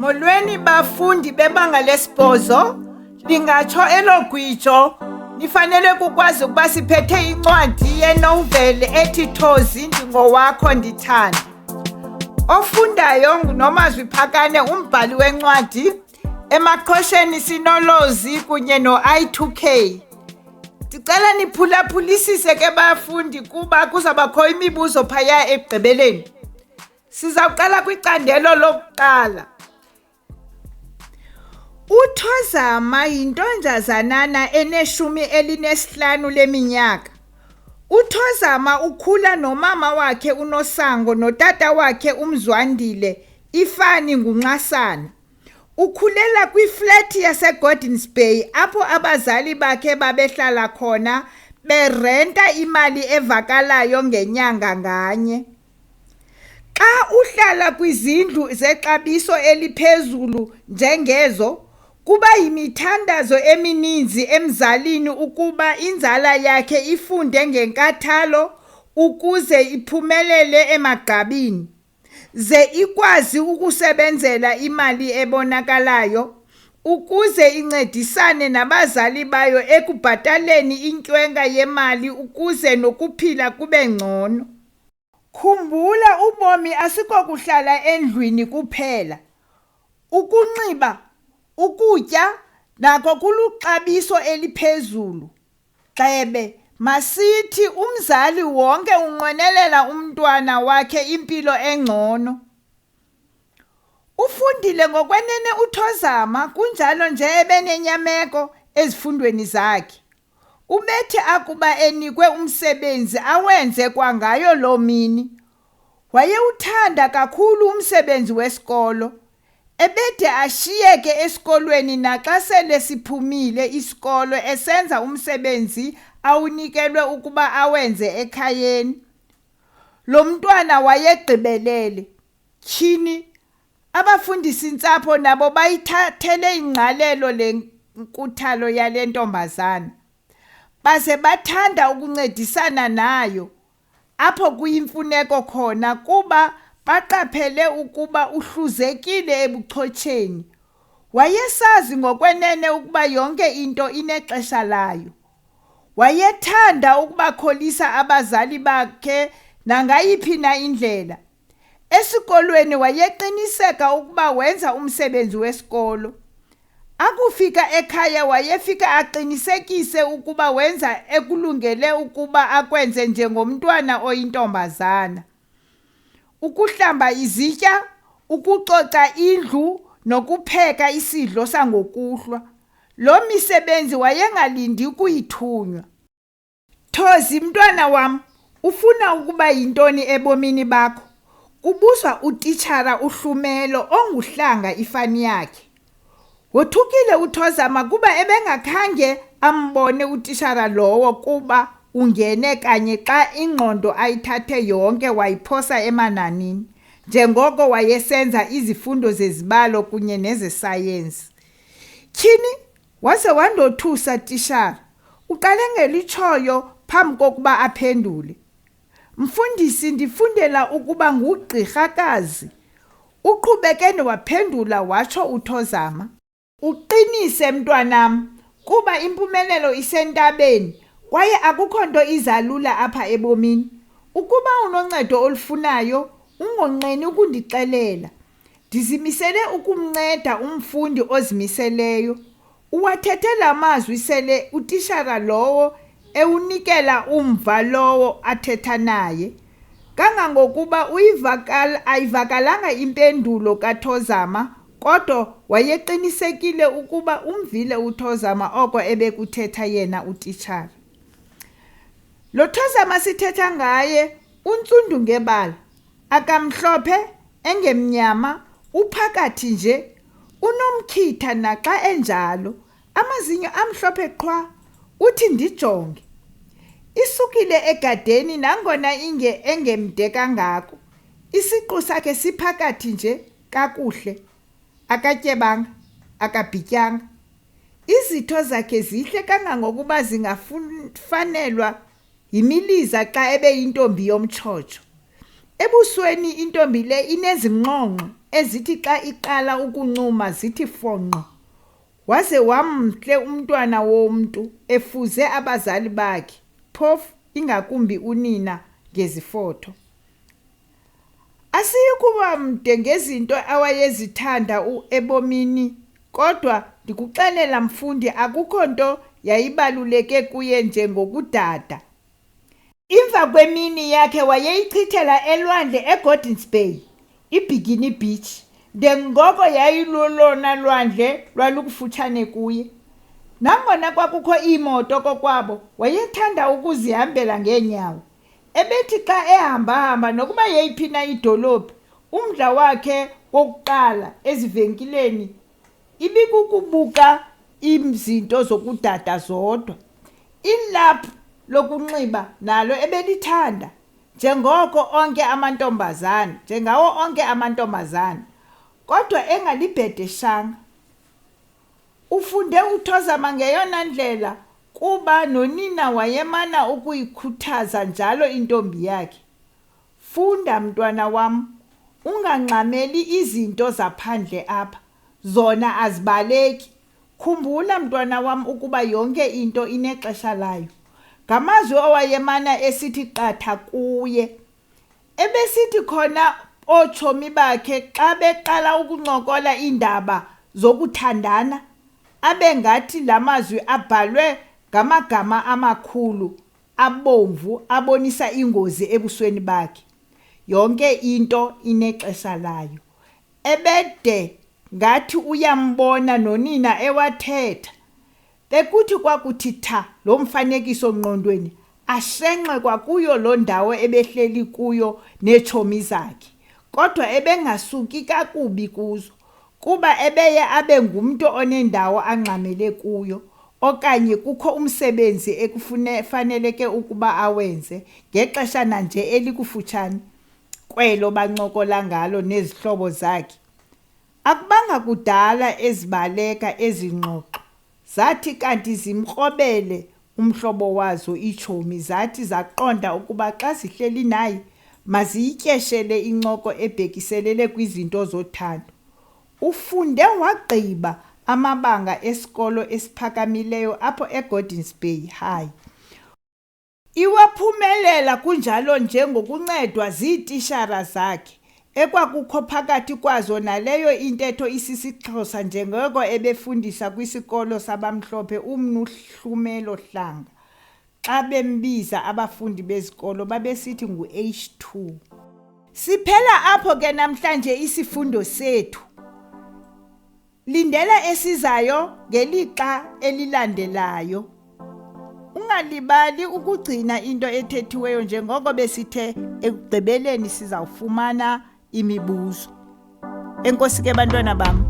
Molweni bafundi bebanga lesibhozo, lingatsho elogwijo nifanele kukwazi ukuba siphethe incwadi yenoveli ethi Thozi, ndingowakho, ndithande. Ofundayo nguNomazwiphakane, umbhali wencwadi. Emaqhosheni sinolozi kunye no-I2K. Ndicela niphulaphulisise ke bafundi kuba kuzabakho imibuzo phaya ekugqibeleni. Sizawuqala kwicandelo lokuqala. UThozama yintonjazanana eneshumi elinesihlanu leminyaka. UThozama ukhula nomama wakhe uNosango notata wakhe uMzwandile, ifani nguNxasana. Ukhulela kwiflat yaseGordons Bay apho abazali bakhe babehlala khona berenta imali evakalayo ngenyanga nganye. Xa uhlala kwizindlu zexabiso eliphezulu njengezo, kuba yimithandazo emininzi emzalini ukuba inzala yakhe ifunde ngenkathalo ukuze iphumelele emagqabini, ze ikwazi ukusebenzela imali ebonakalayo ukuze incedisane nabazali bayo ekubhataleni intywenga yemali ukuze nokuphila kube ngcono. Khumbula, ubomi asikokuhlala endlwini kuphela. Ukunxiba, ukutya nako kuluxabiso eliphezulu. Gxebe, masithi umzali wonke unqwenelela umntwana wakhe impilo engcono. Ufundile ngokwenene uThozama, kunjalo nje ebenenyameko ezifundweni zakhe. Ubethi akuba enikwe umsebenzi awenze kwangayo loo mini. Wayewuthanda kakhulu umsebenzi wesikolo. Ebede ashiyeke esikolweni naxa sele siphumile isikolo esenza umsebenzi awunikelwe ukuba awenze ekhayeni. Lo mntwana wayegqibelele. Tyhini, abafundisintsapho nabo bayithathele ingqalelo le nkuthalo yale ntombazana. Baze bathanda ukuncedisana nayo apho kuyimfuneko khona kuba baqaphele ukuba uhluzekile ebuchotsheni. Wayesazi ngokwenene ukuba yonke into inexesha layo. Wayethanda ukubakholisa abazali bakhe nangayiphi na indlela. Esikolweni wayeqiniseka ukuba wenza umsebenzi wesikolo. Akufika ekhaya wayefika aqinisekise ukuba wenza ekulungele ukuba akwenze njengomntwana oyintombazana. Ukuhlamba izitya, ukucoca indlu nokupheka isidlo sangokuhlwa. Lo misebenzi wayengalindi ukuyithunywa. Thozi, mntwana wam, ufuna ukuba yintoni ebomini bakho? Kubuzwa utitshara uHlumelo onguhlanga ifani yakhe. Wothukile uThozama kuba ebengakhange ambone utitshara lowo kuba ungene kanye xa ingqondo ayithathe yonke wayiphosa emananini, njengoko wayesenza izifundo zezibalo kunye nezesayensi. Tyhini, waze wandothusa tishara. Uqale ngelitshoyo phambi kokuba aphendule. Mfundisi, ndifundela ukuba ngugqirhakazi. Uqhubeke waphendula watsho uThozama. Uqinise mntwanam, kuba impumelelo isentabeni kwaye akukho nto izalula apha ebomini. Ukuba unoncedo olufunayo, ungonqeni ukundixelela. Ndizimisele ukumnceda umfundi ozimiseleyo. Uwathethe la mazwi sele utishara lowo ewunikela umva lowo athetha naye. Kangangokuba ayivakalanga impendulo kaThozama, kodwa wayeqinisekile ukuba umvile uThozama oko ebekuthetha yena utitshara. Lo Thozama sithetha ngaye untsundu ngebala, akamhlophe, engemnyama, uphakathi nje, unomkhitha naxa enjalo, amazinyo amhlophe qhwa. Uthi ndijonge. Isukile egadeni nangona engemde kangako. Isiqu sakhe siphakathi nje kakuhle. Akatyebanga, akabhityanga. Izitho zakhe zihle kangangokuba zingafanelwa yimiliza xa ebeyintombi yomtshotsho. Ebusweni intombi le inezingxongxo ezithi xa iqala ukuncuma zithi fonqo. Waze wamhle umntwana womntu efuze abazali bakhe, phofu ingakumbi unina ngezifotho. Asiyi kuba mde ngezinto awayezithanda ebomini, kodwa ndikuxelela mfundi, akukho nto yayibaluleke kuye njengokudada. Emva kwemini yakhe wayeyichithela elwandle eGordons Bay, iBikini Beach, ngoko yayilolona lwandle lwalukufutshane kuye. Nangona kwakukho iimoto kokwabo, wayethanda ukuzihambela ngeenyawo. Ebethi xa ehamba-hamba nokuba yeyiphi na idolophu, umdla wakhe wokuqala ezivenkileni ibikukubuka izinto zokudada zodwa. Ilaphu lokunxiba nalo ebelithanda njengawo onke amantombazana, kodwa engalibhedeshanga. Ufunde uThozama ngeyona ndlela kuba nonina wayemana ukuyikhuthaza njalo intombi yakhe. Funda mntwana wam, ungangxameli izinto zaphandle apha, zona azibaleki. Khumbula mntwana wam ukuba yonke into inexesha layo. Ngamazwi owayemana esithi qatha kuye. Ebesithi khona ootshomi bakhe xa beqala ukuncokola iindaba zokuthandana, abe ngathi la mazwi abhalwe ngamagama amakhulu abomvu abonisa ingozi ebusweni bakhe. Yonke into inexesha layo. Ebede ngathi uyambona nonina ewathetha. Bekuthi kwakuthi tha lo mfanekiso ngqondweni, ashenxe kwakuyo loo ndawo ebehleli kuyo neetshomi zakhe, kodwa ebengasuki kakubi kuzo, kuba ebeye abe ngumntu onendawo angxamele kuyo, okanye kukho umsebenzi ekufaneleke ukuba awenze ngexesha nanje elikufutshane kwelo bancokola ngalo nezihlobo zakhe. Akubanga kudala ezibaleka ezi ngxoxo, zathi kanti zimkrobele umhlobo wazo iitshomi, zathi zaqonda ukuba xa zihleli naye maziyityeshele incoko ebhekiselele kwizinto zothando. Ufunde wagqiba amabanga esikolo esiphakamileyo apho eGordons Bay High. Iwaphumelela kunjalo nje ngokuncedwa ziitishara zakhe, ekwakukho phakathi kwazo naleyo intetho isisiXhosa njengoko ebefundisa kwisikolo sabamhlophe uMnu Hlanga. Xa bembiza abafundi bezikolo babesithi ngu-H2. Siphela apho ke namhlanje isifundo sethu. Lindela esizayo ngelixa elilandelayo. Ungalibali ukugcina into ethethiweyo njengoko besithe ekugqibeleni sizawufumana imibuzo. Enkosi ke bantwana bam.